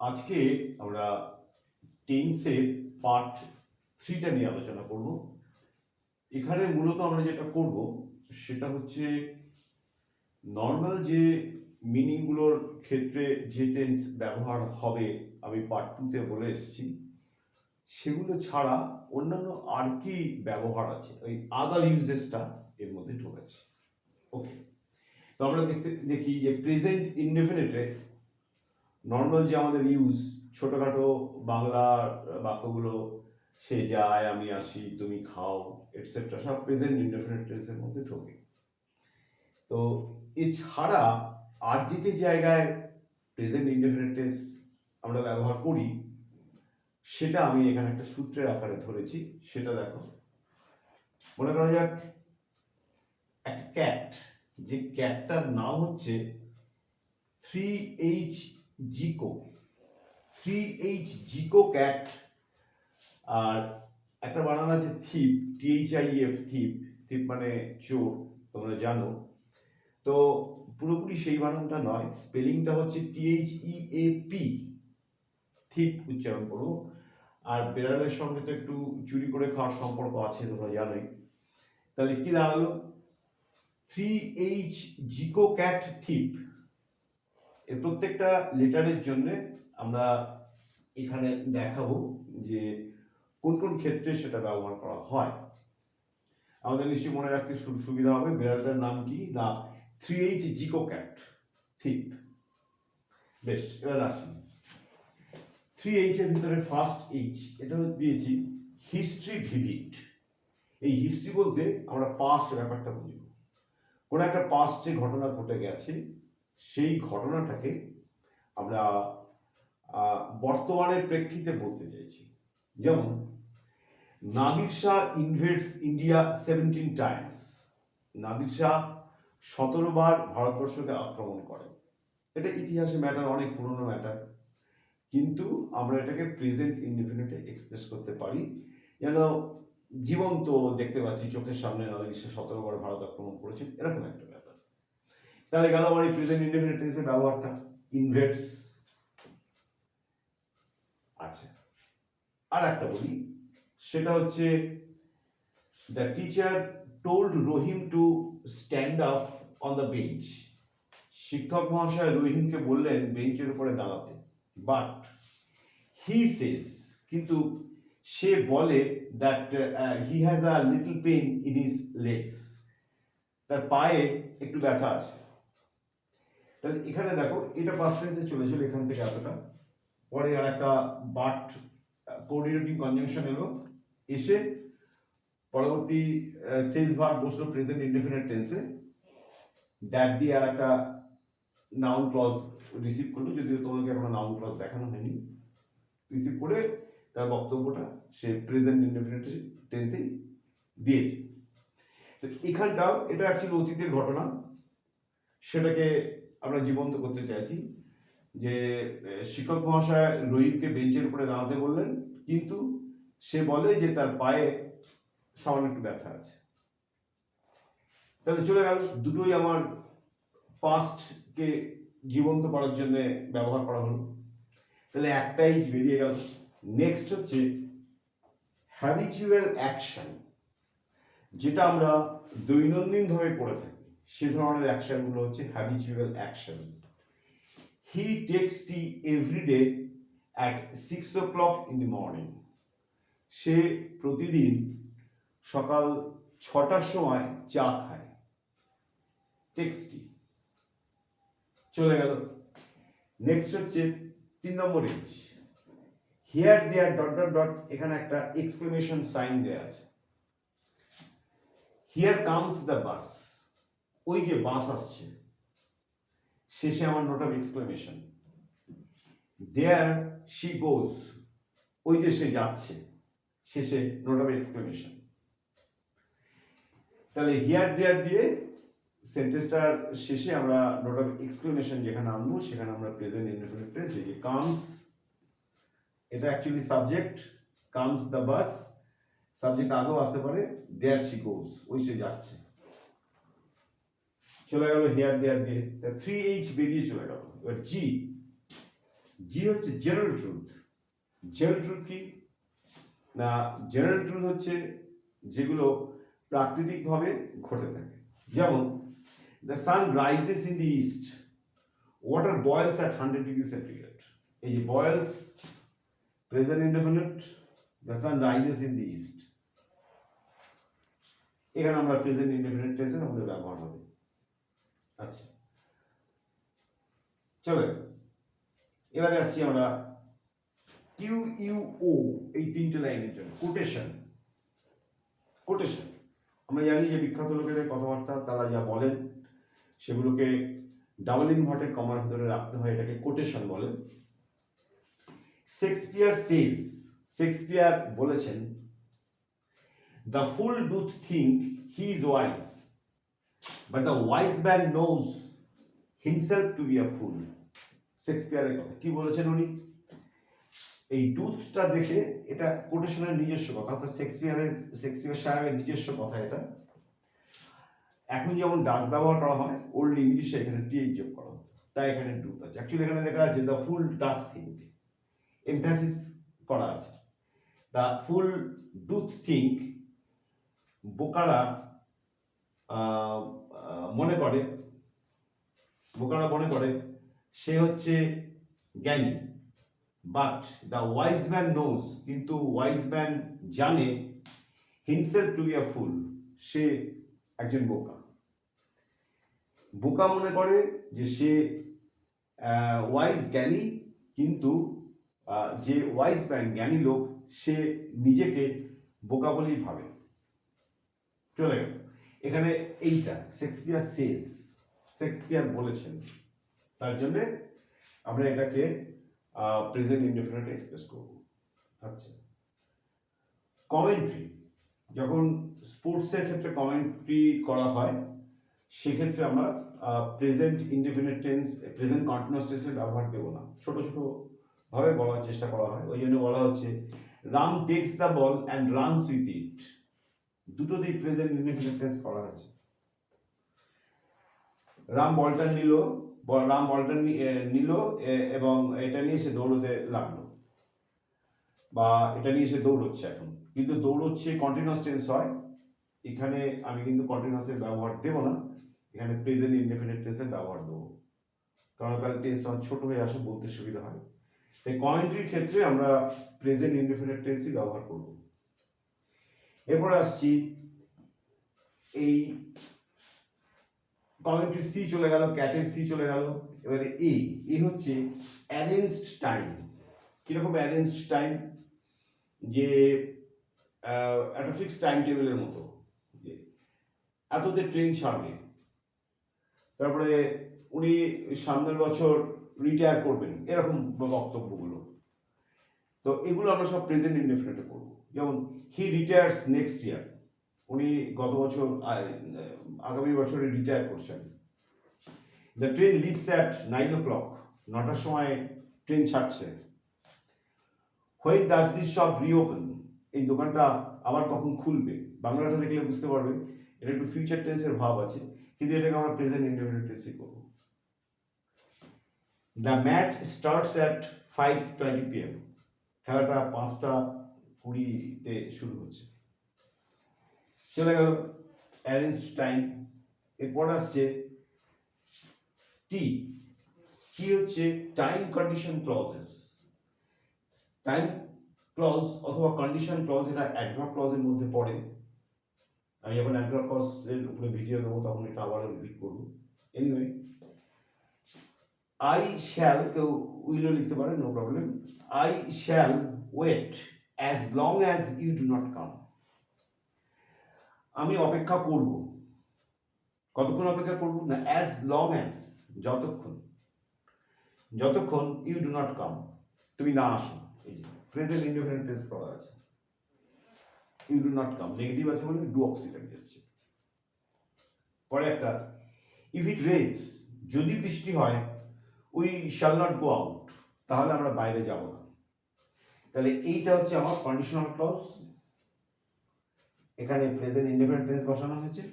আজকে আমরা টেন্সের পার্ট 3টা নিয়ে আলোচনা করব। এখানে মূলত আমরা যেটা করব সেটা হচ্ছে নর্মাল যে মিনিংগুলোর ক্ষেত্রে যে টেন্স ব্যবহার হবে আমি পার্ট 2তে বলে এসেছি, সেগুলো ছাড়া অন্যান্য আর কি ব্যবহার আছে ওই আদার ইউজেসটা এর মধ্যে ঢুকেছে। ওকে, তো আমরা দেখি যে প্রেজেন্ট ইনডেফিনিটে নর্মাল যে আমাদের ইউজ ছোটখাটো বাংলার বাক্যগুলো, সে যায়, আমি আসি, তুমি খাও, এটসেট্রা, সব প্রেজেন্ট ইনডেফিনিট টেন্সের মধ্যে ঢোকে। তো এছাড়া আর যে যে জায়গায় প্রেজেন্ট ইনডেফিনিট টেন্স আমরা ব্যবহার করি সেটা আমি এখানে একটা সূত্রের আকারে ধরেছি। সেটা দেখো, মনে করা যাক একটা ক্যাট, যে ক্যাটটার নাম হচ্ছে 3H জিকো, 3H জিকো ক্যাট। আর একটা বানান আছে থিপ, THIF, থিপ, থিপ মানে চোর, তোমরা জানো। তো পুরোপুরি সেই বানানটা নয়, স্পেলিংটা হচ্ছে THEAP, থিপ উচ্চারণ করবো। আর বেড়ালের সঙ্গে তো একটু চুরি করে খাওয়ার সম্পর্ক আছে, তোমরা জানোই। তাহলে কি দাঁড়ালো? 3H জিকো ক্যাট থিপ। এর প্রত্যেকটা লেটারের জন্য আমরা এখানে দেখাবো যে কোন কোন ক্ষেত্রে সেটা ব্যবহার করা হয়। আমাদের নিশ্চয়ই মনে রাখতে সুবিধা হবে। বিড়ালটার নাম কি না, 3H জিকো ক্যাট থিপ। বেশ, এবার আসি 3H এর ভিতরে ফার্স্ট H, এটা দিয়েছি হিস্ট্রি ভিভিড। এই হিস্ট্রি বলতে আমরা পাস্ট ব্যাপারটা বুঝব। কোন একটা পাস্টে ঘটনা ঘটে গেছে, সেই ঘটনাটাকে আমরা বর্তমানের প্রেক্ষিতে বলতে চাইছি। যেমন নাদির শাহ ইনভেডস ইন্ডিয়া 17 টাইমস। নাদির শাহ 17 বার ভারতবর্ষকে আক্রমণ করে। এটা ইতিহাসে ম্যাটার, অনেক পুরনো ম্যাটার, কিন্তু আমরা এটাকে প্রেজেন্ট ইনডেফিনিটে এক্সপ্রেস করতে পারি, যেন জীবন্ত দেখতে পাচ্ছি চোখের সামনে নাদির শাহ 17 বার ভারত আক্রমণ করেছেন, এরকম একটা ব্যাপার। তাহলে গেল আমার এই প্রেজেন্ট ইনডেফিনিট টেন্সের ব্যবহারটা, ইনভেডস। আচ্ছা, আর একটা বলি, সেটা হচ্ছে the teacher told Rahim to stand up on the bench. শিক্ষক মহাশয় রহিমকে বললেন বেঞ্চের উপরে দাঁড়াতে। বাট হি সেজ, কিন্তু সে বলে that he has a little pain in his legs, তার পায়ে একটু ব্যথা আছে। তাহলে এখানে দেখো, এটা পাস্ট টেন্সে চলেছিল এখান থেকে এতটা, পরে আর একটা বাট কোঅর্ডিনেটিং কনজাংশন এলো, এসে পরবর্তী সেজ ভার্ব বসলো প্রেজেন্ট ইনডেফিনিট টেন্সে, দ্যাট দিয়ে আর একটা নাউন ক্লজ রিসিভ করলো, যদিও তোমাকে এখনো নাউন ক্লজ দেখানো হয়নি। রিসিভ করে তার বক্তব্যটা সে প্রেজেন্ট ইনডেফিনিট টেন্সেই দিয়েছে। তো এখানটাও এটা অ্যাকচুয়ালি অতীতের ঘটনা, সেটাকে আমরা জীবন্ত করতে চাইছি। যে শিক্ষক মহাশয় রহিমকে বেঞ্চের উপরে দাঁড়াতে বললেন, কিন্তু সে বলে যে তার পায়ে সামান্য একটু ব্যথা আছে। তাহলে চলে গেল, দুটোই আমার পাস্টকে জীবন্ত করার জন্য ব্যবহার করা হলো। তাহলে একটাই বেরিয়ে গেল। নেক্সট হচ্ছে হ্যাবিচুয়াল অ্যাকশন, যেটা আমরা দৈনন্দিনভাবে করে থাকি, সে ধরনের অ্যাকশনগুলো হচ্ছে habitual action. He takes tea every day at 6 o'clock in the morning. সে প্রতিদিন সকাল 6টার সময় চা খায়। টেক্স টি চলে গেল। নেক্সট হচ্ছে 3 number H, here there dot dot dot, এখানে একটা এক্সক্লেমেশন সাইন দেয়া আছে। হিয়ার কামস দ্য বাস, ওই যে বাস আসছে, শেষে আমার note of exclamation. There she goes, ওই যে সে যাচ্ছে, শেষে নোট অফ এক্সক্লেমেশন। তাহলে হিয়ার দেয়ার দিয়ে সেন্টেন্সটার শেষে আমরা নোট অফ এক্সক্লেমেশন যেখানে আনবো, সেখানে আমরা প্রেজেন্ট ইনডেফিনিট টেন্স, যে কামস, এটা actually subject, comes the bus, subject আগেও আসতে পারে, দেয়ার শি গোজ, ওই সে যাচ্ছে। চলে গেল হিয়ার দেয়ার দিয়ে, 3H বেরিয়ে চলে গেল। এবার জি হচ্ছে জেনারেল ট্রুথ। জেনারেল ট্রুথ কি না, জেনারেল ট্রুথ হচ্ছে যেগুলো প্রাকৃতিকভাবে ঘটে থাকে। যেমন the sun rises in the east, water বয়েলস at 100 degree centigrade. এই যে বয়েলস present indefinite, the sun rises in the east, এখানে আমরা প্রেজেন্ট ইনডেফিনিট টেন্সের আমাদের ব্যবহার হবে। আচ্ছা চলো এবারে আসছি আমরা কিউ ইউ ও এই তিনটে লাইনের জন্য। কোটেশন। কোটেশন আমরা জানি যে বিখ্যাত লোকেদের কথাবার্তা তারা যা বলেন সেগুলোকে ডাবল ইনভার্টেড কমার ভিতরে রাখতে হয়, এটাকে কোটেশন বলে। শেক্সপিয়ার সেজ, শেক্সপিয়ার বলেছেন, the fool do think he is wise but the wise man knows himself to be a fool. শেক্সপিয়ারের কথা কি বলেছেন উনি, এই টুথটা দেখে, এটা কোটেশনের নিজস্ব কথা, অর্থাৎ শেক্সপিয়ার সাহেবের নিজস্ব কথা এটা। এখন যেমন ডাস ব্যবহার করা হয়, ওল্ড ইংলিশে এখানে টিএইচ যোগ করা হয়, তাই এখানে টুথ আছে। অ্যাকচুয়ালি এখানে লেখা আছে the full does think, emphasis করা আছে। দ্য ফুল ডুথ থিঙ্ক, বোকারা মনে করে সে হচ্ছে জ্ঞানী, but the wise man knows, কিন্তু ওয়াইজ ম্যান জানে, himself to be a fool, সে একজন বোকা। বোকা মনে করে যে সে ওয়াইজ জ্ঞানী, কিন্তু যে ওয়াইজ ম্যান জ্ঞানী লোক সে নিজেকে বোকা বলেই ভাবে। চলে গেল এখানে এইটা শেক্সপিয়ার সেজ, শেক্সপিয়ার বলেছেন, তার জন্য আমরা এটাকে প্রেজেন্ট ইনডেফিনিট এক্সপ্রেস করব। আচ্ছা কমেন্ট্রি, যখন স্পোর্টসের ক্ষেত্রে কমেন্ট্রি করা হয় সেক্ষেত্রে আমরা present indefinite tense, present continuous টেন্সের ব্যবহার দেব না, ছোট ছোট ভাবে বলার চেষ্টা করা হয়। ওই জন্য বলা হচ্ছে Ram text the ball and runs with it, দুটোতেই প্রেজেন্ট ইনডেফিনিট টেন্স করা হয়েছে। রাম বলটা নিল এবং এটা নিয়ে সে দৌড়তে লাগলো, বা এটা নিয়ে সে দৌড়চ্ছে এখন, কিন্তু দৌড়চ্ছে কন্টিনিউয়াস টেন্স হয়, এখানে আমি কিন্তু কন্টিনিউয়াসের ব্যবহার দেব না, এখানে প্রেজেন্ট ইনডেফিনিট টেন্সের ব্যবহার দেবো, কারণ তাহলে টেন্সটা ছোট হয়ে আসে, বলতে সুবিধা হয়। তাই কমেন্ট্রির ক্ষেত্রে আমরা প্রেজেন্ট ইনডেফিনিট টেন্সই ব্যবহার করব। এরপর আসছি এই কমেন্ট্রি সি চলে গেল, ক্যাটের সি চলে গেল, এবারে এ হচ্ছে অ্যারেঞ্জড টাইম। কিরকম অ্যারেঞ্জড টাইম, যে একটা ফিক্সড টাইম টেবিলের মতো, যে এততে ট্রেন ছাড়বে, তারপরে উনি সামনের বছর রিটায়ার করবেন, এরকম বক্তব্যগুলো। তো এগুলো আমরা সব প্রেজেন্ট ইনডেফিনিটে করব। যেমন হি রিটায়ার্স নেক্সট ইয়ার, উনি গত বছর আগামী বছরে রিটায়ার করছেন। The train leaves at 9 o'clock, 9টার সময় ট্রেন ছাড়ছে। When does this shop reopen, এই দোকানটা আবার কখন খুলবে। বাংলাটা দেখলে বুঝতে পারবে এটা একটু ফিউচার টেন্সের ভাব আছে, কিন্তু এটাকে আমরা প্রেজেন্ট ইনডেফিনিট টেন্সে করব। The match starts at 5:20 PM, খেলাটা 5:20 শুরু হচ্ছে। চলে গেল অ্যারেঞ্জড টাইম। এরপর আসছে কি হচ্ছে time condition clauses. Time clause অথবা কন্ডিশন ক্লজ, এটা অ্যাডভার্ব ক্লজের মধ্যে পড়ে। আমি যখন অ্যাডভার্ব ক্লজের উপরে ভিডিও দেবো তখন এটা আবার রিপিট করবো। এনিওয়ে, আই শ্যাল, কেউ উইলও লিখতে পারে, no problem. I shall wait as long as you do not come, আমি অপেক্ষা করব। কতক্ষণ অপেক্ষা করব না, অ্যাজ লং অ্যাজ, যতক্ষণ ইউ ডু নট কাম, তুমি না আসো। এই যে প্রেজেন্ট ইনডেফিনিট টেন্স করা আছে, you do not come negative আছে বলে ডু অক্সিলেন্ট এসেছে। পরে একটা ইফ ইট রেইনস, যদি বৃষ্টি হয়, we shall not go out, তাহলে আমরা বাইরে যাব না। তাহলে এইটা হচ্ছে আমার কন্ডিশনাল ক্লজ, এখানে প্রেজেন্ট ইনডেফিনিট টেন্স বসানো হয়েছে।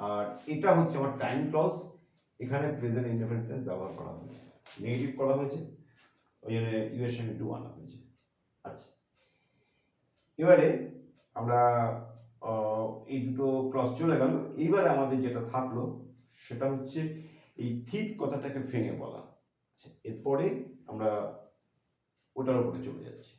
আর এটা হচ্ছে আমার টাইম ক্লজ, এখানে প্রেজেন্ট ইনডেফিনিট টেন্স ব্যবহার করা হয়েছে, নেগেটিভ করা হয়েছে, ওই জন্য ইউ এর সঙ্গে টু আনা হয়েছে। আচ্ছা, এবারে আমরা এই দুটো ক্লজ চলে গেল। এইবারে আমাদের যেটা থাকলো সেটা হচ্ছে এই থিপ কথাটাকে ভেঙে বলা। আচ্ছা, এরপরে আমরা ওটার উপরে চলে যাচ্ছি।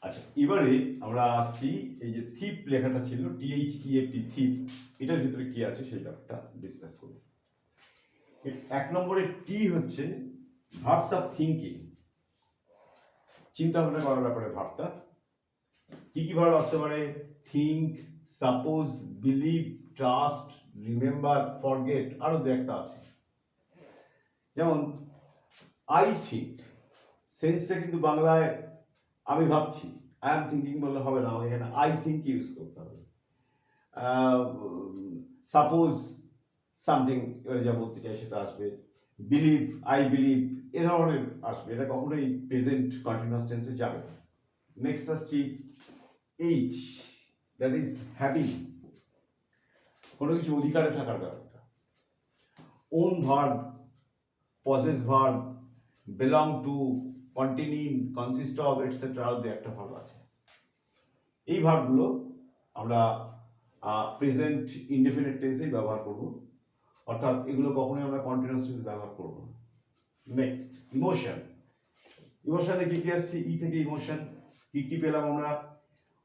আচ্ছা, এবারে আমরা আসছি এই যে থিপ লেখাটা ছিল THEAP থিপ, এটার ভিতরে কি আছে সেটা একটা ডিসকাস করব। এক নম্বরে টি হচ্ছে ভার্বস অফ থিঙ্কিং, চিন্তা ভাবনা করার ব্যাপারে ভাবটা। কি কি ভার্ব আসতে পারে? Think, suppose, believe, trust, remember, forget, আরো দু একটা আছে। যেমন আই থিঙ্ক, সেন্সটা কিন্তু বাংলায় আমি ভাবছি, আই এম থিঙ্কিং বললে হবে না, এখানে আই থিঙ্ক ইউজ করতে হবে। সাপোজ সামথিং, এবারে যা বলতে চাই সেটা আসবে। বিলিভ, আই বিলিভ, এ ধরনের আসবে, এটা কখনোই প্রেজেন্ট কন্টিনিউয়াস টেন্সে যাবে না। নেক্সট আসছি এইচ, দ্যাট ইজ হ্যাভিং, কোনো কিছু অধিকারে থাকার ব্যাপারটা। Own verb, possess verb, belong to, continue, consist of, etcetera, আরো দু একটা ভার্ব আছে। এই ভার্বগুলো আমরা প্রেজেন্ট ইনডেফিনিট টেন্সেই ব্যবহার করব, অর্থাৎ এগুলো কখনোই আমরা কন্টিনিউয়াস টেন্সে ব্যবহার করব না। নেক্সট ইমোশন, ইমোশনে কি কি আসছে? ই থেকে ইমোশন কি কি পেলাম আমরা?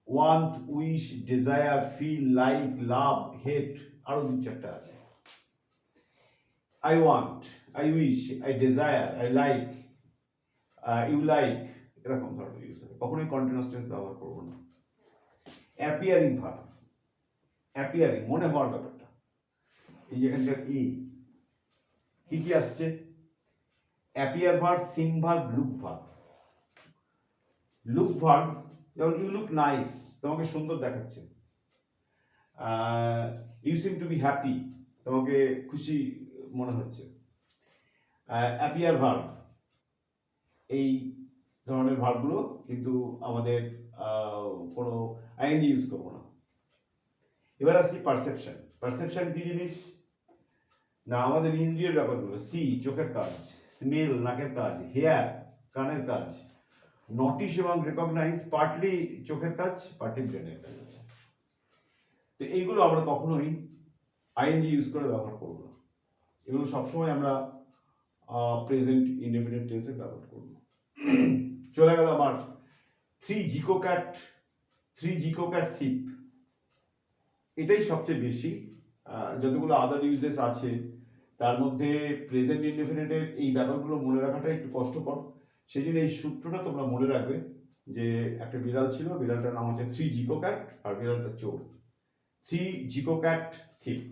Want, wish, desire, feel, like, love, hate, আরো দু চারটা আছে। I want, I wish, I desire, I like, you like, এরকম ধরনের ইউজ হবে, কখনোই কন্টিনিউয়াস টেন্স ব্যবহার করব না। অ্যাপিয়ারিং ভার্ব, অ্যাপিয়ারিং মনে হওয়ার ব্যাপারটা, এই যে এখানকার ই কি কি আসছে? Appear verb, seem verb, look verb. Look verb যেমন ইউ লুক নাইস, তোমাকে সুন্দর দেখাচ্ছে। You seem to be happy, তোমাকে খুশি মনে হচ্ছে। অ্যাপিয়ার ভার্ব, এই ধরনের ভার্বগুলো কিন্তু আমাদের কোনো আইএনজি ইউজ করবো না। এবার আসছি পারসেপশন। পারসেপশন কি জিনিস? না আমাদের ইন্দ্রিয়ের ব্যাপারগুলো, সি চোখের কাজ, স্মেল নাকের কাজ, হেয়ার কানের কাজ, নোটিশ এবং রেকগনাইজ পার্টলি চোখের কাজ, পার্টলি ব্রেনের কাজ আছে। তো এইগুলো আমরা কখনোই আইএনজি ইউজ করে ব্যবহার করব না, এগুলো সবসময় আমরা প্রেজেন্ট ইনডেফিনিট টেন্সে ব্যবহার করব। চলে গেল আমার থ্রি জিকোক্যাট থিপ। এটাই সবচেয়ে বেশি, যতগুলো আদার ইউজেস আছে তার মধ্যে প্রেজেন্ট ইনডেফিনিটের এই ব্যাপারগুলো মনে রাখাটা একটু কষ্টকর। সেই জন্য এই সূত্রটা তোমরা মনে রাখবে যে একটা বিড়াল ছিল, বিড়ালটার নাম হচ্ছে থ্রি জিকোক্যাট, আর বিড়ালটা চোর। থ্রি জিকোক্যাট থিপ।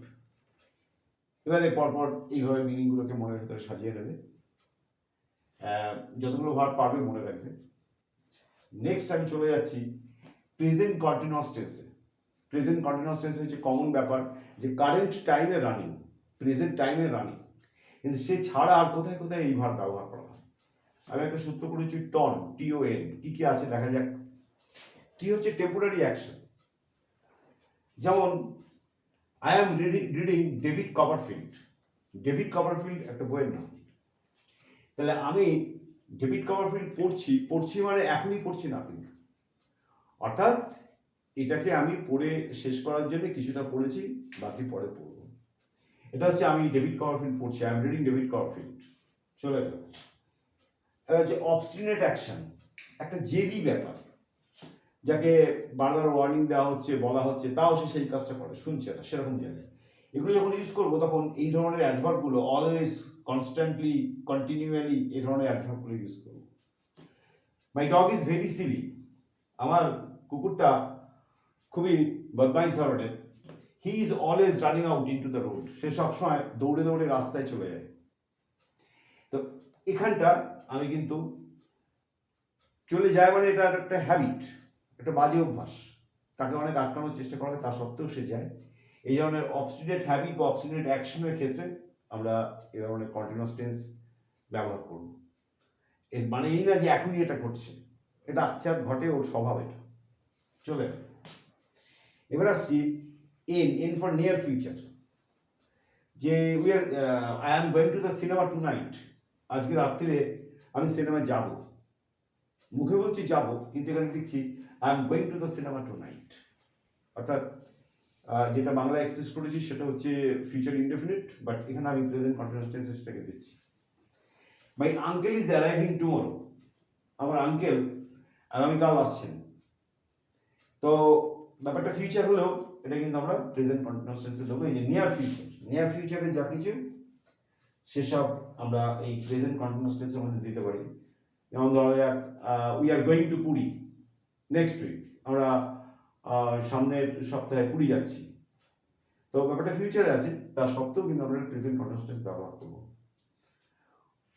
এবারে পরপর এইভাবে মিনিংগুলোকে মনের ভেতরে সাজিয়ে নেবে, যতগুলো ভার্ব পারবে মনে রাখবে। নেক্সট আমি চলে যাচ্ছি প্রেজেন্ট কন্টিনিউয়াস টেন্সে। প্রেজেন্ট কন্টিনিউয়াস টেন্স হচ্ছে কমন ব্যাপার যে কারেন্ট টাইমে রানিং, প্রেজেন্ট টাইমে রানিং, কিন্তু সে ছাড়া আর কোথায় কোথায় এই ভার্ব ব্যবহার করা হয়। আমি একটা সূত্র করেছি টন, TON, কি কি আছে দেখা যাক। টি হচ্ছে টেম্পোরারি অ্যাকশন, যেমন I am reading David Copperfield. David Copperfield একটা বইয়ের নাম। তাহলে আমি ডেভিড কপারফিল্ড পড়ছি মানে এখনই পড়ছি না কিন্তু, অর্থাৎ এটাকে আমি পড়ে শেষ করার জন্য কিছুটা পড়েছি, বাকি পরে পড়ব। এটা হচ্ছে আমি ডেভিড কপারফিল্ড পড়ছি, I am reading David Copperfield. চলে গেল। এটা হচ্ছে অবস্টিনেট অ্যাকশন, একটা জেদি ব্যাপার, যাকে বারবার ওয়ার্নিং দেওয়া হচ্ছে, বলা হচ্ছে, তাও সে সেই কাজটা করে, শুনছে না, সেরকম জায়গায় এগুলো যখন ইউজ করবো তখন এই ধরনের অ্যাডভার্বগুলো, অলওয়েজ, কনস্ট্যান্টলি, কন্টিনিউয়ালি, এই ধরনের অ্যাডভার্বগুলো ইউজ করবো। My dog is very silly, আমার কুকুরটা খুবই বদমাইশ ধরনের। He is always running out into the road, সে সবসময় দৌড়ে দৌড়ে রাস্তায় চলে যায়। তো এখানটা আমি কিন্তু চলে যায় মানে এটা একটা হ্যাবিট, একটা বাজে অভ্যাস, তাকে অনেক আটকানোর চেষ্টা করা হয়, তা সত্ত্বেও সে যায়। এই ধরনের অবস্টিনেট হ্যাবিট বা অবস্টিনেট অ্যাকশনের ক্ষেত্রে আমরা এই ধরনের কন্টিনিউয়াস টেন্স ব্যবহার করব। এর মানে এই না যে এখনই এটা ঘটছে, এটা আচ্ছা ঘটে, ওর স্বভাব এটা। চলে এবার আসছি এন ফর নিয়ার ফিউচার, যে I am going to the cinema tonight, আজকে রাত্রিরে আমি সিনেমায় যাব, মুখে বলছি যাব, কিন্তু এখানে লিখছি I am going to the cinema tonight. অর্থাৎ যেটা বাংলা এক্সপ্রেস করেছি সেটা হচ্ছে ফিউচার ইনডেফিনিট, বাট এখানে আমি প্রেজেন্ট কন্টিনিউয়াস টেন্সে সেটাকে দিচ্ছি। My uncle is arriving tomorrow, আমার আঙ্কেল আগামীকাল আসছেন। তো ব্যাপারটা ফিউচার হলেও এটা কিন্তু আমরা প্রেজেন্ট কন্টিনিউয়াস টেন্সে দেবো। এই যে নিয়ার ফিউচারে যা কিছু সেসব আমরা এই প্রেজেন্ট কন্টিনিউয়াস টেন্সের মধ্যে দিতে পারি। যেমন ধরা যাক we are going to Puri next week, আমরা সামনের সপ্তাহে পুরী যাচ্ছি। তো ব্যাপারটা ফিউচারে আছে, তার সত্ত্বেও কিন্তু আমরা প্রেজেন্ট কন্টিনিউয়াস টেন্স ব্যবহার করব।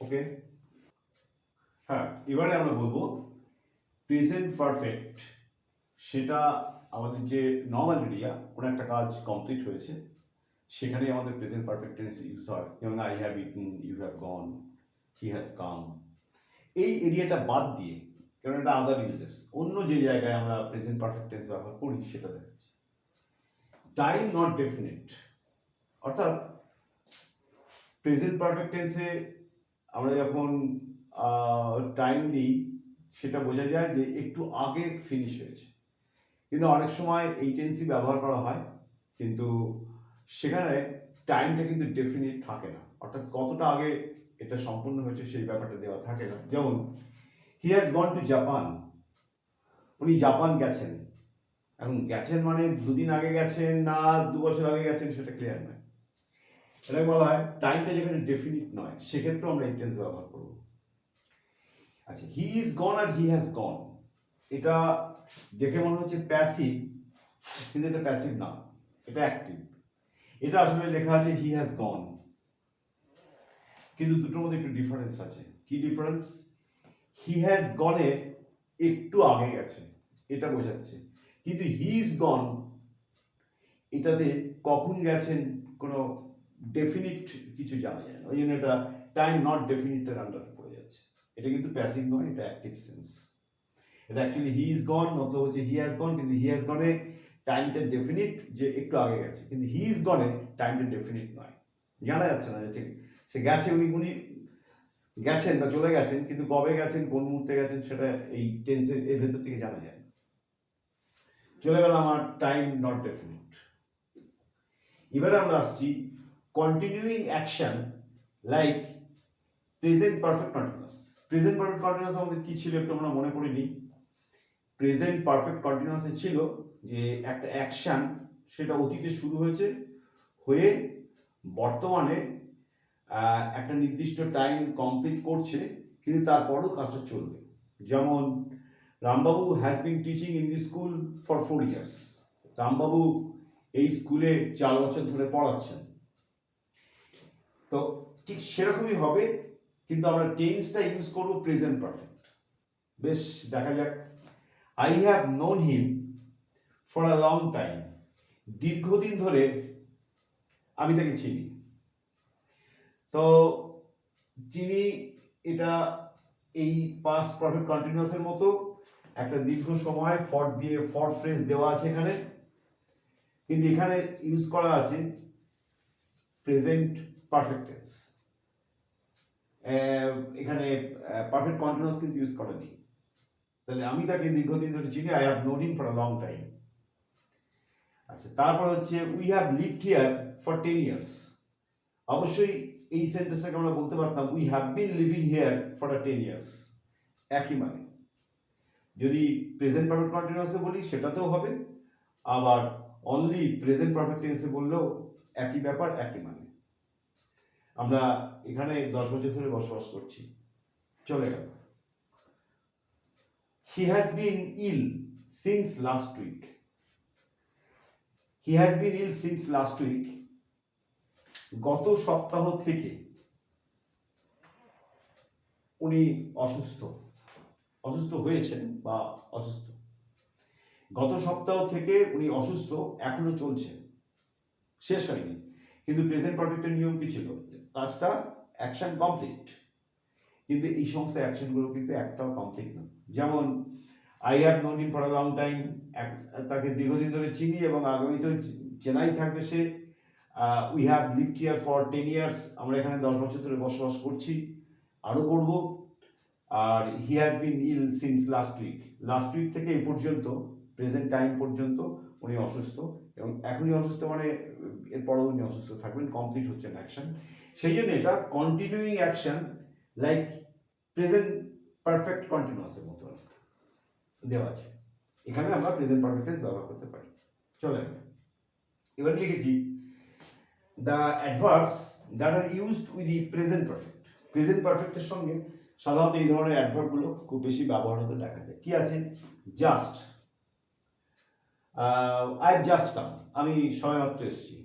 ওকে, হ্যাঁ, এবারে আমরা বলবো প্রেজেন্ট পারফেক্ট। সেটা আমাদের যে নর্মাল এরিয়া, কোনো একটা কাজ কমপ্লিট হয়েছে, সেখানেই আমাদের প্রেজেন্ট পারফেক্ট টেন্স ইউজ হয়। যেমন I have eaten, you have gone, he has come. এই এরিয়াটা বাদ দিয়ে, কারণ এটা আদার ইউজেস, অন্য যে জায়গায় আমরা প্রেজেন্ট পারফেক্ট টেন্স ব্যবহার করি সেটা দেখাচ্ছি। টাইম নট ডেফিনিট, অর্থাৎ প্রেজেন্ট পারফেক্ট টেন্সে আমরা যখন টাইম দিই সেটা বোঝা যায় যে একটু আগে ফিনিশ হয়েছে, কিন্তু অনেক সময় এই টেন্সই ব্যবহার করা হয়, কিন্তু সেখানে টাইমটা কিন্তু ডেফিনিট থাকে না, অর্থাৎ কতটা আগে এটা সম্পূর্ণ হয়েছে সেই ব্যাপারটা দেওয়া থাকে না। যেমন হি হ্যাজ গন টু জাপান, উনি জাপান গেছেন। এখন গেছেন মানে দুদিন আগে গেছেন না 2 বছর আগে গেছেন সেটা ক্লিয়ার নয়। এটা বলা হয় টাইমটা যেখানে ডেফিনিট নয় সেক্ষেত্রে আমরা এই টেন্স ব্যবহার করব। আচ্ছা, he is gone R he has গন, এটা দেখে মনে হচ্ছে প্যাসিভ, কিন্তু এটা প্যাসিভ না, এটা অ্যাক্টিভ। এটা আসলে লেখা আছে হি হ্যাজ গন, কিন্তু দুটোর মধ্যে একটু ডিফারেন্স আছে। কি ডিফারেন্স? হি হ্যাজ গনে একটু আগে গেছে এটা বোঝাচ্ছে, কিন্তু হি ইজ গন এটাতে কখন গেছেন কোনো ডেফিনিট কিছু জানা যায় না, ওই জন্য এটা টাইম নট ডেফিনিটের আন্ডারে পড়ে যাচ্ছে। এটা কিন্তু প্যাসিভ নয়, এটা অ্যাক্টিভ সেন্স। এটা অ্যাকচুয়ালি হি ইজ গন মতলব হচ্ছে হি হ্যাজ গন, কিন্তু হি হ্যাজ গনে টাইমটা ডেফিনিট যে একটু আগে গেছে, কিন্তু হি ইজ গনে টাইমটা ডেফিনিট নয়, জানা যাচ্ছে না যে সে গেছে, উনি গেছেন বা চলে গেছেন, কিন্তু কবে গেছেন কোন মুহূর্তে গেছেন সেটা এই টেন্সের এর ভেতর থেকে জানা যায় না। চলে গেল আমার টাইম নট ডেফিনিট। এবারে আমরা আসছি continuing action like present perfect continuous. Present perfect continuous আমাদের কি ছিল একটু আমরা মনে করে নিই। প্রেজেন্ট পারফেক্ট কন্টিনিউয়াসে ছিল যে একটা অ্যাকশন সেটা অতীতে শুরু হয়েছে, হয়ে বর্তমানে একটা নির্দিষ্ট টাইম কমপ্লিট করছে, কিন্তু তারপরও কাজটা চলবে। যেমন Rambabu has been teaching in the school for 4 years, Rambabu এই স্কুলে 4 বছর ধরে পড়াচ্ছেন। তো ঠিক সেরকমই হবে, কিন্তু আমরা টেন্সটা ইউজ করব প্রেজেন্ট পারফেক্ট। বেশ, দেখা যাক। I have known him for a long time, দীর্ঘদিন ধরে আমি তাকে চিনি। তো চিনি এটা এই পাস্ট পারফেক্ট কন্টিনিউয়াসের মতো একটা দীর্ঘ সময় ফর দিয়ে ফর ফ্রেজ দেওয়া আছে এখানে, কিন্তু এখানে ইউজ করা আছে প্রেজেন্ট পারফেক্ট টেন্স। এখানে পারফেক্ট কন্টিনিউয়াস কিন্তু ইউজ করা নেই। তাহলে আমি তাকে দীর্ঘদিন ধরে চিনি, I have known him for a long time. আচ্ছা, তারপর হচ্ছে we have lived here for 10 years। অবশ্যই এই সেন্টেন্সটাকে আমরা বলতে পারতাম we have been living here for 10 years, একই মানে। যদি প্রেজেন্ট পারফেক্ট কন্টিনিউয়াসে বলি সেটাতেও হবে, আবার অনলি প্রেজেন্ট পারফেক্ট টেন্সে বললেও একই ব্যাপার, একই মানে। আমরা এখানে 10 বছর ধরে বসবাস করছি, চলে গেল। He has been ill since last week, he has been ill since last week, গত সপ্তাহ থেকে উনি অসুস্থ হয়েছেন বা অসুস্থ। গত সপ্তাহ থেকে উনি অসুস্থ, এখনো চলছে, শেষ হয়নি। কিন্তু প্রেজেন্ট পারফেক্টের নিয়ম কি ছিল? কাজটা অ্যাকশন কমপ্লিট, কিন্তু এই সমস্ত অ্যাকশনগুলো কিন্তু একটাও কমপ্লিট না। যেমন I have known him for a long time, তাকে দীর্ঘদিন ধরে চিনি এবং আগামীতেও চেনাই থাকবে সে। We have lived here for 10 years, আমরা এখানে 10 বছর ধরে বসবাস করছি। আরও করব। আর he has been ill since last week থেকে এই পর্যন্ত প্রেজেন্ট টাইম পর্যন্ত উনি অসুস্থ, এবং এখনই অসুস্থ মানে এরপরেও উনি অসুস্থ থাকবেন, কমপ্লিট হচ্ছে না অ্যাকশন। সেই জন্য এটা continuing action like present perfect কন্টিনিউয়াসের মতো দেওয়া আছে। এখানে আমরা প্রেজেন্ট পারফেক্ট টেন্স ব্যবহার করতে পারি। চলে এবার লিখেছি the adverbs that are used with the present perfect. Present পারফেক্টের সঙ্গে সাধারণত এই ধরনের অ্যাডভার্বগুলো খুব বেশি ব্যবহার হতে দেখা যায়। কি আছে? Just, I have just come, আমি সবেমাত্র এসেছি।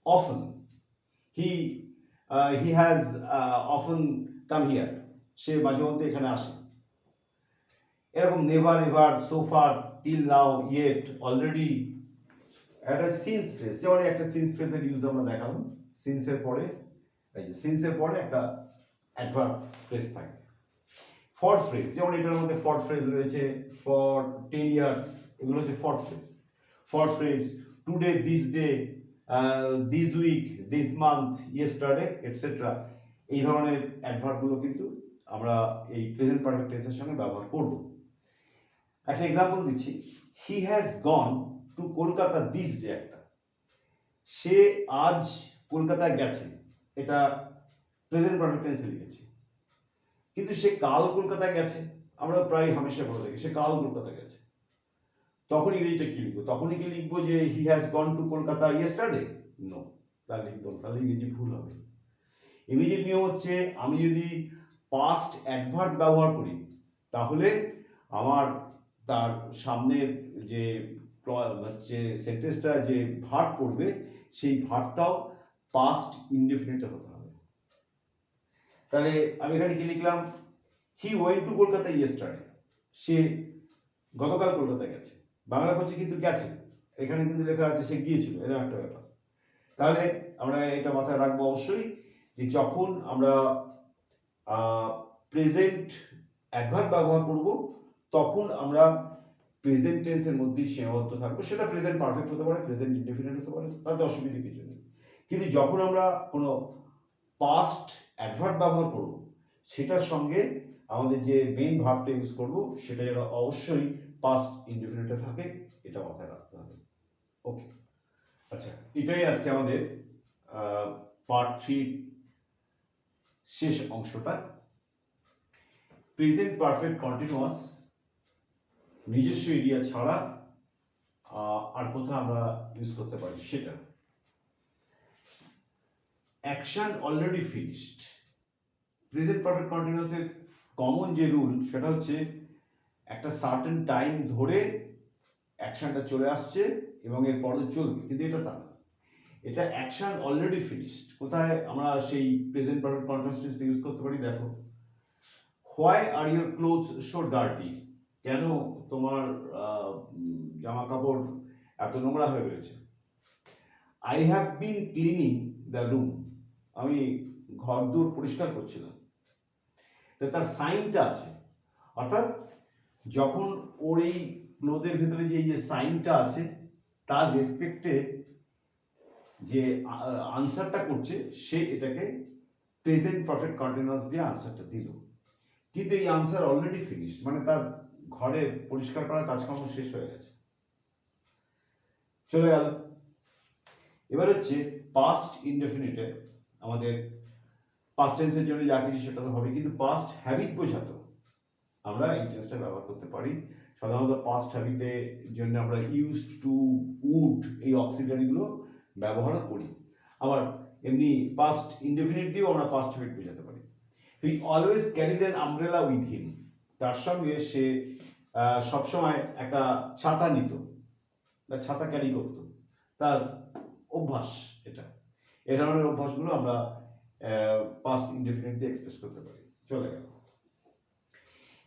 অফন, হি হ্যাজ অফন কাম হিয়ার, সে মাঝে মধ্যে এখানে আসে। এরকম never, ever, so far, till now, yet, already. একটা সিন্স ফ্রেজ, যেমন একটা সিন্স ফ্রেজের ইউজ আমরা দেখালাম। সিন্সের পরে, এই যে সিন্সের পরে একটা অ্যাডভার্ব ফ্রেজ থাকে। ফর ফ্রেজ, যেমন এটার মধ্যে ফর ফ্রেজ রয়েছে, ফর 10 ইয়ার্স, এগুলো হচ্ছে for phrase. For phrase today, this day, this week, this month, yesterday, etcetera. এই ধরনের অ্যাডভার্বগুলো কিন্তু আমরা এই প্রেজেন্ট পারফেক্ট টেন্সের সঙ্গে ব্যবহার করব। একটা এক্সাম্পল দিচ্ছি, হি has gone to Kolkata this day. একটা, সে আজ কলকাতায় গেছে, এটা প্রেজেন্ট পারফেক্ট টেন্সে লিখেছি। কিন্তু সে কাল কলকাতায় গেছে, আমরা প্রায় হামেশা বলে থাকি সে কাল কলকাতা গেছে। তখন ইংরেজিটা কি লিখবো? তখনই কি লিখবো যে he has gone to Kolkata yesterday? No, তাহলে লিখবো, তাহলে ইংরেজি ভুল হবে। ইংরেজির নিয়ম হচ্ছে, আমি যদি পাস্ট অ্যাডভার্ব ব্যবহার করি তাহলে আমার তার সামনের যে হচ্ছে সেন্টেন্সটা যে ভার্ব পড়বে সেই ভার্বটাও পাস্ট ইনডেফিনিটে হতে হবে। তাহলে আমি এখানে কি লিখলাম? He went to Kolkata yesterday, সে গতকাল কলকাতা গেছে। বাংলা করছে কিন্তু গেছে, এখানে কিন্তু লেখা আছে সে গিয়েছিল, এরকম একটা ব্যাপার। তাহলে আমরা এটা মাথায় রাখবো অবশ্যই, যে যখন আমরা প্রেজেন্ট অ্যাডভার্ব ব্যবহার করব তখন আমরা প্রেজেন্ট টেন্সের মধ্যেই সীমাবদ্ধ থাকবো। সেটা প্রেজেন্ট পারফেক্ট হতে পারে, প্রেজেন্ট ইনডেফিনিট হতে পারে, তাতে অসুবিধা কিছু নেই। কিন্তু যখন আমরা কোনো পাস্ট অ্যাডভার্ব ব্যবহার করব সেটার সঙ্গে আমাদের যে মেইন ভার্বটা ইউজ করব সেটা যেন অবশ্যই পাস্ট ইনডেফিনিটে থাকে, এটা মাথায় রাখতে হবে। ওকে, আচ্ছা, এটাই আজকে আমাদের পার্ট 3 শেষ অংশটা। প্রেজেন্ট পারফেক্ট কন্টিনিউয়াস নিজস্ব এরিয়া ছাড়া আর কোথাও আমরা ইউজ করতে পারি সেটা। Action already finished. Present perfect কন্টিনিউয়াসের কমন যে রুল সেটা হচ্ছে একটা সার্টেন টাইম ধরে অ্যাকশনটা চলে আসছে এবং এরপরও চলবে, কিন্তু এটা তা না, এটা অ্যাকশন অলরেডি ফিনিশড। কোথায় আমরা সেই প্রেজেন্ট পারফেক্ট কন্টিনিউয়াস ইউজ করতে পারি? দেখো, why are your clothes so dirty, কেন তোমার জামা কাপড় এত নোংরা হয়ে রয়েছে। I have been cleaning the room, আমি ঘর দূর পরিষ্কার করছিলাম। তার সাইনটা আছে, অর্থাৎ যখন ওর এই ক্লোথের ভিতরে যে সাইনটা আছে তার রেসপেক্টে যে আনসারটা করছে সে এটাকে প্রেজেন্ট পারফেক্ট কন্টিনিউয়াস দিয়ে আনসারটা দিল, কিন্তু এই আনসার অলরেডি ফিনিশ, মানে তার ঘরে পরিষ্কার করার কাজকর্ম শেষ হয়ে গেছে, চলে গেল। এবার হচ্ছে পাস্ট ইনডেফিনিটে আমাদের পাস্ট টেন্সের জন্য যা কিছু সেটা তো হবে, কিন্তু পাস্ট হ্যাবিট বোঝাতো আমরা এই টেন্সটা ব্যবহার করতে পারি। সাধারণত পাস্ট হ্যাবিটের জন্য আমরা ইউজড টু, উড, এই অক্সিলারিগুলো ব্যবহারও করি। আবার এমনি পাস্ট ইনডেফিনিট দিয়েও আমরা পাস্ট হ্যাবিট বোঝাতে পারি। He always carried an umbrella with him, তার সঙ্গে সে সবসময় একটা ছাতা নিত বা ছাতা ক্যারি করতো, তার অভ্যাস এটা। এ ধরনের অভ্যাসগুলো আমরা পাস্ট ইনডেফিনিট দিয়ে এক্সপ্রেস করতে পারি। চলে গেল।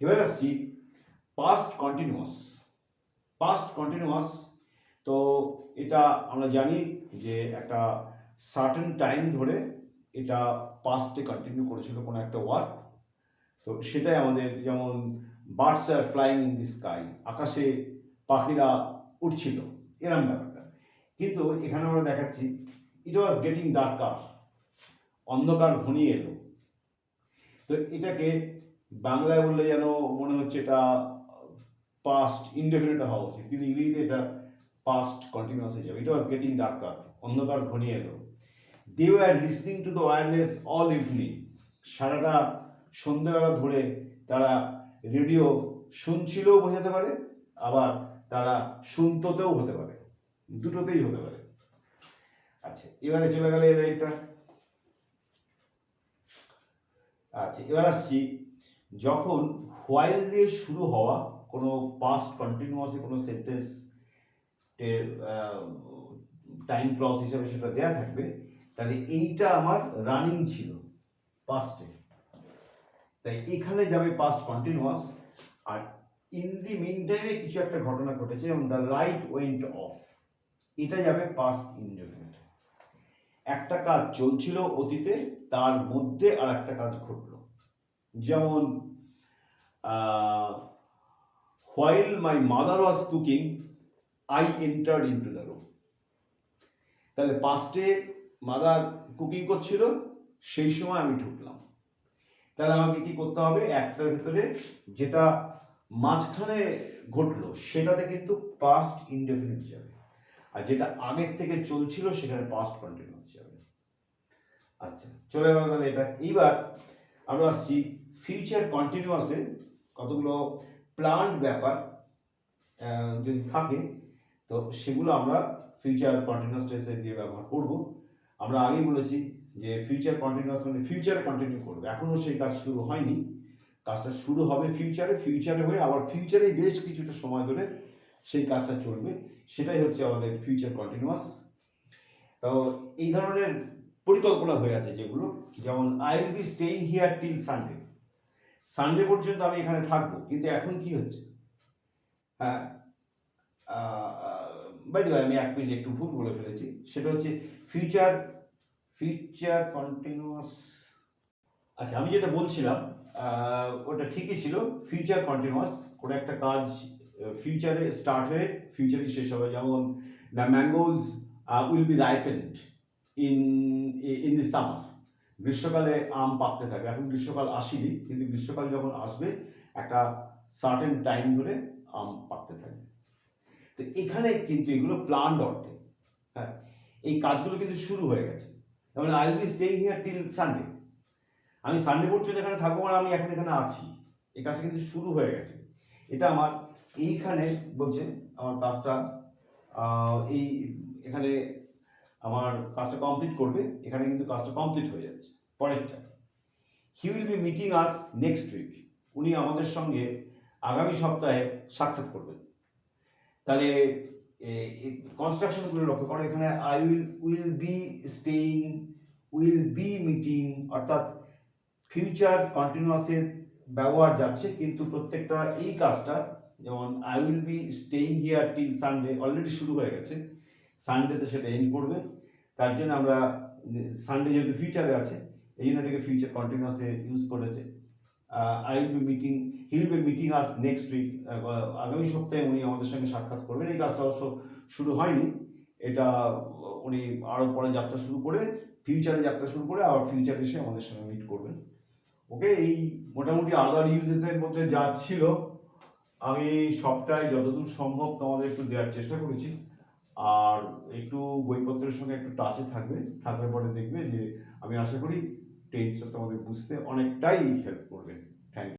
এবার আসছি পাস্ট কন্টিনিউয়াস। পাস্ট কন্টিনিউয়াস, তো এটা আমরা জানি যে একটা সার্টেন টাইম ধরে এটা পাস্টে কন্টিনিউ করেছিল কোনো একটা ওয়ার্ক, তো সেটাই আমাদের, যেমন birds are flying in the sky, আকাশে পাখিরা উঠছিল, এরম ব্যাপারটা। কিন্তু এখানে আমরা দেখাচ্ছি ইট ওয়াজ গেটিং ডার্কার, অন্ধকার ঘনিয়ে এলো। তো এটাকে বাংলায় বললে যেন মনে হচ্ছে এটা পাস্ট ইনডেফিনিট হওয়া উচিত, কিন্তু ইংরেজিতে এটা পাস্ট কন্টিনিউয়াস হয়ে যাবে। ইট ওয়াজ গেটিং ডার্কার, অন্ধকার ঘনিয়ে এলো। They were listening to the wireless all evening, সারাটা সন্ধ্যাবেলা ধরে তারা রেডিও শুনছিলও বোঝাতে পারে, আবার তারা শুনতেও হতে পারে, দুটোতেই হতে পারে। আচ্ছা, এবারে চলে গেল এই লাইনটা। আচ্ছা, এবার আসছি, যখন হোয়াইল দিয়ে শুরু হওয়া কোনো পাস্ট কন্টিনিউয়াসে কোনো সেন্টেন্স টাইম ক্লজ হিসাবে সেটা দেয়া থাকবে, তাহলে এইটা আমার রানিং ছিল পাস্টে, তাই এখানে যাবে পাস্ট কন্টিনিউয়াস। আর ইন দি মিন টাইমে কিছু একটা ঘটনা ঘটেছে, যেমন দ্য লাইট ওয়েন্ট অফ, এটা যাবে পাস্ট ইনডেফিনিট। একটা কাজ চলছিল অতীতে, তার মধ্যে আর একটা কাজ ঘটলো। যেমন while my mother was cooking I entered into the room, তাহলে পাস্টে মাদার কুকিং করছিল, সেই সময় আমি ঢুকলাম। তাহলে আমাকে কি করতে হবে, একটার ভিতরে যেটা মাঝখানে ঘটলো সেটাতে কিন্তু পাস্ট ইনডেফিনিট যাবে, আর যেটা আগের থেকে চলছিল সেখানে পাস্ট কন্টিনিউয়াস যাবে। আচ্ছা, চলে গেল তাহলে এটা। এইবার আমরা আসছি ফিউচার কন্টিনিউয়াসে কতগুলো প্ল্যান্ড ব্যাপার যদি থাকে, তো সেগুলো আমরা ফিউচার কন্টিনিউয়াস টেন্সে দিয়ে ব্যবহার করব। আমরা আগেই বলেছি যে ফিউচার কন্টিনিউয়াস মানে ফিউচারে কন্টিনিউ করবে, এখনও সেই কাজ শুরু হয়নি, কাজটা শুরু হবে ফিউচারে হয়ে আবার ফিউচারে বেশ কিছুটা সময় ধরে সেই কাজটা চলবে, সেটাই হচ্ছে আমাদের ফিউচার কন্টিনিউয়াস। তো এই ধরনের পরিকল্পনা হয়ে আছে যেগুলো, যেমন I will be staying here till Sunday, Sunday পর্যন্ত আমি এখানে থাকবো, কিন্তু এখন কি হচ্ছে, হ্যাঁ বাই দ্য ওয়ে আমি 1 মিনিট একটু ভুল বলে ফেলেছি, সেটা হচ্ছে ফিউচার কন্টিনিউয়াস। আচ্ছা, আমি যেটা বলছিলাম ওটা ঠিকই ছিল, ফিউচার কন্টিনিউয়াস, কোনো একটা কাজ ফিউচারে স্টার্ট হয়ে ফিউচারে শেষ হবে। যেমন the mangoes will be ripened in the summer, গ্রীষ্মকালে আম পাকতে থাকবে। এখন গ্রীষ্মকাল আসেনি, কিন্তু গ্রীষ্মকাল যখন আসবে একটা সার্টেন টাইম ধরে আম পাকতে থাকবে। তো এখানে কিন্তু এগুলো প্ল্যান্ড অর্থে, হ্যাঁ, এই কাজগুলো কিন্তু শুরু হয়ে গেছে। যেমন I will be staying here till Sunday, আমি সানডে পর্যন্ত এখানে থাকবো, আর আমি এখন এখানে আছি, এই কাজটা কিন্তু শুরু হয়ে গেছে। এটা আমার এইখানে বলছে আমার কাজটা এই এখানে আমার কাজটা কমপ্লিট করবে, এখানে কিন্তু কাজটা কমপ্লিট হয়ে যাচ্ছে। পরেরটা, he will be meeting us next week, উনি আমাদের সঙ্গে আগামী সপ্তাহে সাক্ষাৎ করবেন। তাহলে কনস্ট্রাকশনগুলো লক্ষ্য করো, এখানে I will be staying, will be meeting, অর্থাৎ ফিউচার কন্টিনিউয়াসের ব্যবহার যাচ্ছে, কিন্তু প্রত্যেকটা এই কাজটা, যেমন I will be staying here till Sunday already শুরু হয়ে গেছে, সানডেতে সেটা এন্ড করবে। তার জন্য আমরা সানডে যেহেতু ফিউচারে আছে, এই জন্য এটাকে ফিউচার কন্টিনিউয়াসে ইউজ করেছে। He will be meeting us next week, আগামী সপ্তাহে উনি আমাদের সঙ্গে সাক্ষাৎ করবেন। এই কাজটা অবশ্য শুরু হয়নি, এটা উনি আরও পরে যাত্রা শুরু করে, ফিউচারে যাত্রা শুরু করে আবার ফিউচারে এসে আমাদের সঙ্গে মিট করবেন। ওকে, এই মোটামুটি আদার ইউজেসের মধ্যে যা ছিল আমি সবটাই যতদূর সম্ভব তোমাদের একটু দেওয়ার চেষ্টা করেছি। আর একটু বইপত্রের সঙ্গে একটু টাচে থাকবে পরে দেখবে যে আমি আশা করি টেন্সটা তোমাদের বুঝতে অনেকটাই হেল্প করবে।